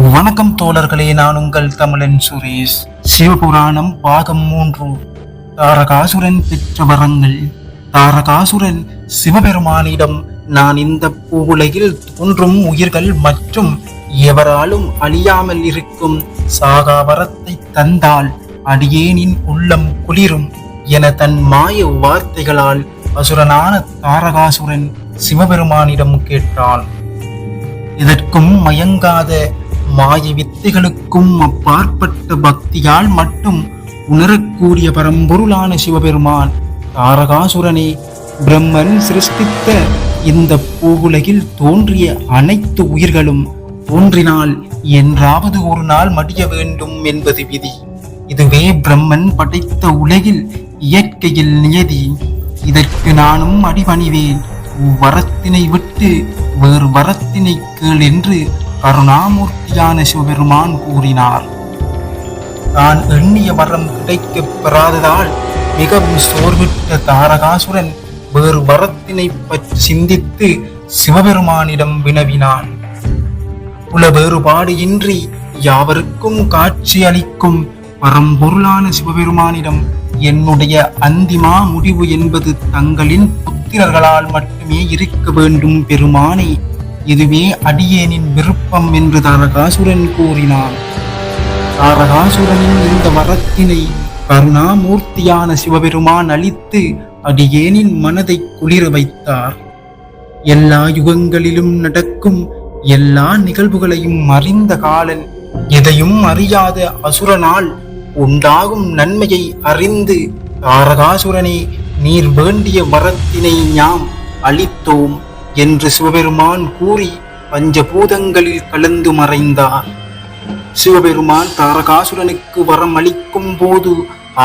வணக்கம் தோழர்களே, நான் உங்கள் தமிழன் சுரேஷ். சிவபுராணம் பாகம் 3. தாரகாசுரன் பெற்ற வரங்கள். தாரகாசுரன் சிவபெருமானிடம், நான் இந்த பூவுலகில் தோன்றும் உயிர்கள் மற்றும் எவராலும் அழியாமல் இருக்கும் சாகா வரத்தை தந்தால் அடியேனின் உள்ளம் குளிரும் என தன் மாய வார்த்தைகளால் அசுரனான தாரகாசுரன் சிவபெருமானிடம் கேட்டான். இதற்கும் மயங்காத மாய வித்தைகளுக்கும் அப்பாற்பட்ட பக்தியால் மட்டும் உணரக்கூடிய பரம்பொருளான சிவபெருமான் தாரகாசுரனை பிரம்மன் சிருஷ்டித்த இந்த பூவுலகில் தோன்றிய அனைத்து உயிர்களும் தோன்றினால் என்றாவது ஒரு நாள் மடிய வேண்டும் என்பது விதி. இதுவே பிரம்மன் படைத்த உலகில் இயற்கையில் நியதி. இதற்கு நானும் அடிபணிவேன். வரத்தினை விட்டு வேறு வரத்தினை கேள் என்று கருணாமூர்த்தியான சிவபெருமான் கூறினார். தான் எண்ணிய வரம் கிடைக்க பெறாததால் மிகவும் சோர்விட்ட தாரகாசுரன் வேறு வரத்தினை பற்றி சிந்தித்து சிவபெருமானிடம் வினவினான். குல வேறுபாடு இன்றி யாவருக்கும் காட்சி அளிக்கும் பரம்பொருளான சிவபெருமானிடம், என்னுடைய அந்திமா முடிவு என்பது தங்களின் புத்திரர்களால் மட்டுமே இருக்க வேண்டும் பெருமானே, இதுவே அடியேனின் விருப்பம் என்று தாரகாசுரன் கூறினான். தாரகாசுரனின் இந்த வரத்தினை கருணாமூர்த்தியான சிவபெருமான் அளித்து அடியேனின் மனதை குளிர வைத்தார். எல்லா யுகங்களிலும் நடக்கும் எல்லா நிகழ்வுகளையும் அறிந்த காலன், எதையும் அறியாத அசுரனால் உண்டாகும் நன்மையை அறிந்து, தாரகாசுரனே, நீர் வேண்டிய வரத்தினை யாம் அளித்தோம் என்று சிவபெருமான் கூறி பஞ்சபூதங்களில் கலந்து மறைந்தார். சிவபெருமான் தாரகாசுரனுக்கு வரம் அளிக்கும் போது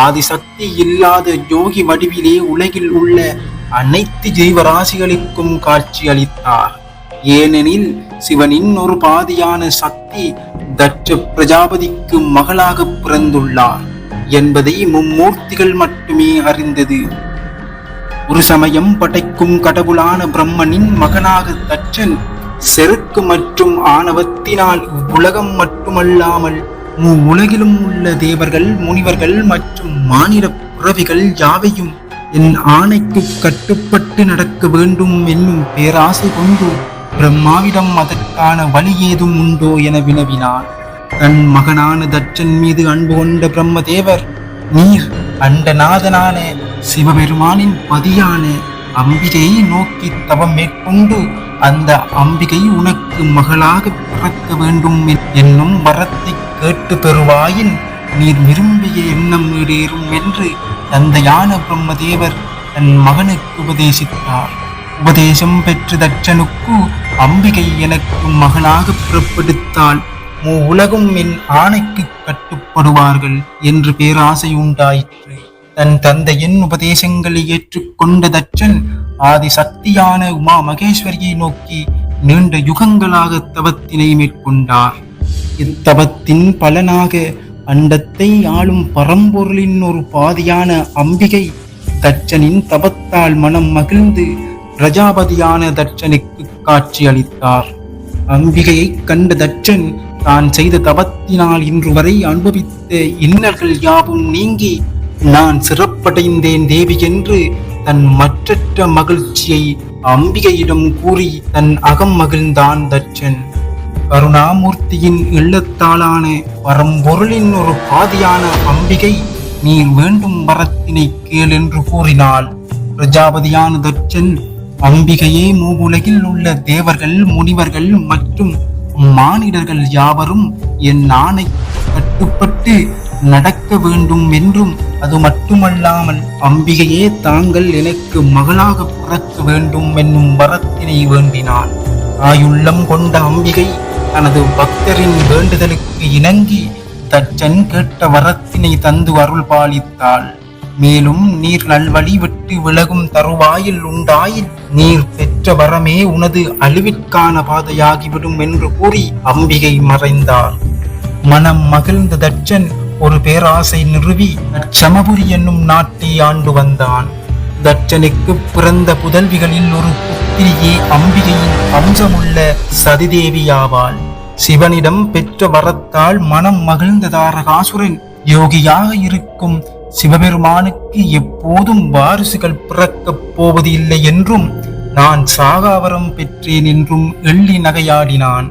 ஆதிசக்தி இல்லாத யோகி வடிவிலே உலகில் உள்ள அனைத்து ஜீவராசிகளுக்கும் காட்சி அளித்தார். ஏனெனில் சிவனின் ஒரு பாதியான சக்தி தட்ச பிரஜாபதிக்கு மகளாக பிறந்துள்ளார் என்பதை மும்மூர்த்திகள் மட்டுமே அறிந்தது. ஒரு சமயம் படைக்கும் கடவுளான பிரம்மனின் மகனாக தட்சன் செருக்கு மற்றும் ஆணவத்தினால் உலகம் மட்டுமல்லாமல் உலகிலும் உள்ள தேவர்கள், முனிவர்கள் மற்றும் மானிட பிறவிகள் யாவையும் என் ஆணைக்கு கட்டுப்பட்டு நடக்க வேண்டும் என்னும் பேராசை கொண்டு பிரம்மாவிடம் அதற்கான வழி ஏதும் உண்டோ என வினவினார். தன் மகனான தட்சன் மீது அன்பு கொண்ட பிரம்மதேவர், நீர் அண்டநாதனான சிவபெருமானின் பதியான அம்பிகையை நோக்கி தவம் மேற்கொண்டு அந்த அம்பிகை உனக்கு மகளாக பிறக்க வேண்டும் என்னும் வரத்தை கேட்டு பெறுவாயின் நீர் விரும்பிய எண்ணம் ஈடேறும் என்று தந்தையான பிரம்மதேவர் தன் மகனுக்கு உபதேசித்தார். உபதேசம் பெற்று தட்சனுக்கு, அம்பிகை எனக்கு மகனாக பிறப்பெடுத்தால் உலகும் என் ஆணைக்கு கட்டுப்படுவார்கள் என்று பேராசை உண்டாயிற்று. தன் தந்தையின் உபதேசங்களை ஏற்றுக்கொண்ட தட்சன் ஆதிசக்தியான உமா மகேஸ்வரியை நோக்கி நீண்ட யுகங்களாக தவத்தினை மேற்கொண்டார். இத்தவத்தின் பலனாக அண்டத்தை ஆளும் பரம்பொருளின் ஒரு பாதியான அம்பிகை தட்சனின் தவத்தால் மனம் மகிழ்ந்து பிரஜாபதியான தட்சனுக்கு காட்சி அளித்தார். அம்பிகையை கண்ட தட்சன் தான் செய்த தவத்தினால் இன்று வரை அனுபவித்த இன்னல்கள் யாவும் நீங்கி நான் சிறப்படைந்தேன் தேவி என்று தன் மற்றற்ற மகிழ்ச்சியை அம்பிகையிடம் கூறி தன் அகம் மகிழ்ந்தான் தட்சன். கருணாமூர்த்தியின் இல்லத்தாளான பரம்பொருளின் ஒரு பாதியான அம்பிகை, நீர் வேண்டும் வரத்தினை கேள் என்று கூறினாள். பிரஜாபதியான தட்சன், அம்பிகையே மூவுலகில் உள்ள தேவர்கள், முனிவர்கள் மற்றும் மானிடர்கள் யாவரும் என் ஆணை கட்டுப்பட்டு நடக்க வேண்டும் என்றும், அது மட்டுமல்லாமல் அம்பிகையே தாங்கள் எனக்கு மகளாக பிறக்க வேண்டும் என்னும் வரத்தினை வேண்டினான். ஆயுள்ளம் கொண்ட அம்பிகை தனது பக்தரின் வேண்டுதலுக்கு இணங்கி தட்சன் கேட்ட வரத்தினை தந்து அருள் பாலித்தாள். மேலும் நீர் நல்வழி விட்டு விலகும் தருவாயில் உண்டாயில் நீர் பெற்ற வரமே உனது அழிவிற்கான பாதையாகிவிடும் என்று கூறி அம்பிகை மறைந்தார். மனம் மகிழ்ந்த தட்சன் ஒரு பேராசை நிறுவி சமபுரி என்னும் நாட்டை ஆண்டு வந்தான். தட்சனுக்கு பிறந்த புதல்விகளில் ஒரு புத்திரியே அம்பிகையின் அம்சமுள்ள சதிதேவி ஆவாள். சிவனிடம் பெற்ற வரத்தால் மனம் மகிழ்ந்த தாரகாசுரன் யோகியாக இருக்கும் சிவபெருமானுக்கு எப்போதும் வாரிசுகள் பிறக்கப் போவது இல்லை என்றும் நான் சாகாவரம் பெற்றேன் என்றும் எள்ளி நகையாடினான்.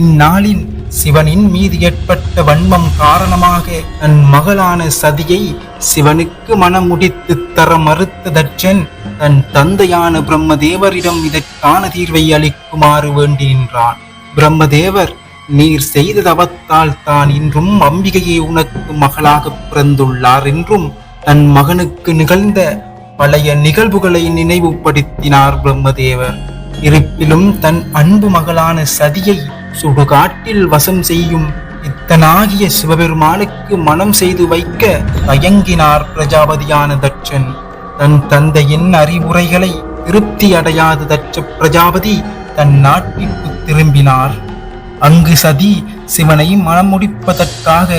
இந்நாளில் சிவனின் மீது ஏற்பட்ட வன்மம் காரணமாக தன் மகளான சதியை சிவனுக்கு மனமுடித்து தர மறுத்த தட்சன் தன் தந்தையான பிரம்மதேவரிடம் இதற்கான தீர்வை அளிக்குமாறு வேண்டி நின்றான். பிரம்மதேவர், நீர் செய்த தவத்தால் தான் இன்றும் அம்பிகையே உனக்கு மகளாக பிறந்துள்ளார் என்றும் தன் மகனுக்கு நிகழ்ந்த பழைய நிகழ்வுகளை நினைவுபடுத்தினார் பிரம்மதேவர். இருப்பிலும் தன் அன்பு மகளான சதியை சுடுகாட்டில் வசம் செய்யும் இத்தனாகிய சிவபெருமானுக்கு மனம் செய்து வைக்க தயங்கினார் பிரஜாபதியான தட்சன். தன் தந்தையின் அறிவுரைகளை திருப்தி அடையாத தட்ச பிரஜாபதி தன் நாட்டிற்கு திரும்பினார். அங்கு சதி சிவனை மனமுடிப்பதற்காக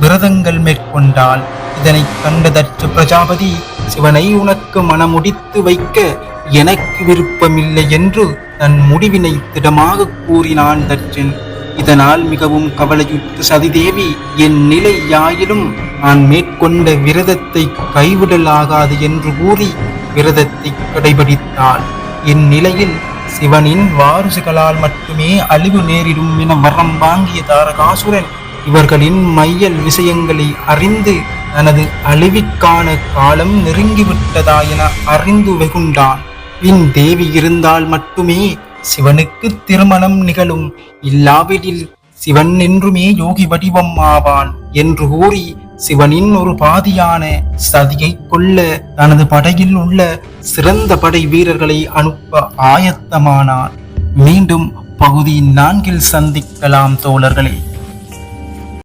விரதங்கள் மேற்கொண்டாள். இதனை கண்ட தட்ச பிரஜாபதி, சிவனை உனக்கு மனமுடித்து வைக்க எனக்கு விருப்பமில்லை என்று தன் முடிவினை திடமாக கூறினான் தட்சன். இதனால் மிகவும் கவலையுற்ற சதிதேவி, என் நிலை யாயிலும் நான் மேற்கொண்ட விரதத்தை கைவிடலாகாது என்று கூறி விரதத்தை கடைபிடித்தாள். இந்நிலையில் சிவனின் வாரிசுகளால் மட்டுமே அழிவு நேரிடும் என வரம் வாங்கிய தாரகாசுரன் இவர்களின் மையல் விஷயங்களை அறிந்து தனது அழிவிற்கான காலம் நெருங்கிவிட்டதா என அறிந்து வெகுண்டான். பின் தேவி இருந்தால் மட்டுமே சிவனுக்கு திருமணம் நிகழும், இல்லாவிடில் சிவன் என்றுமே யோகி வடிவம் ஆவான் என்று கூறி சிவனின் ஒரு பாதியான சதியை கொல்ல தனது படையில் உள்ள சிறந்த படை வீரர்களை அனுப்ப ஆயத்தமானார். மீண்டும் பகுதி 4 சந்திக்கலாம் தோழர்களே.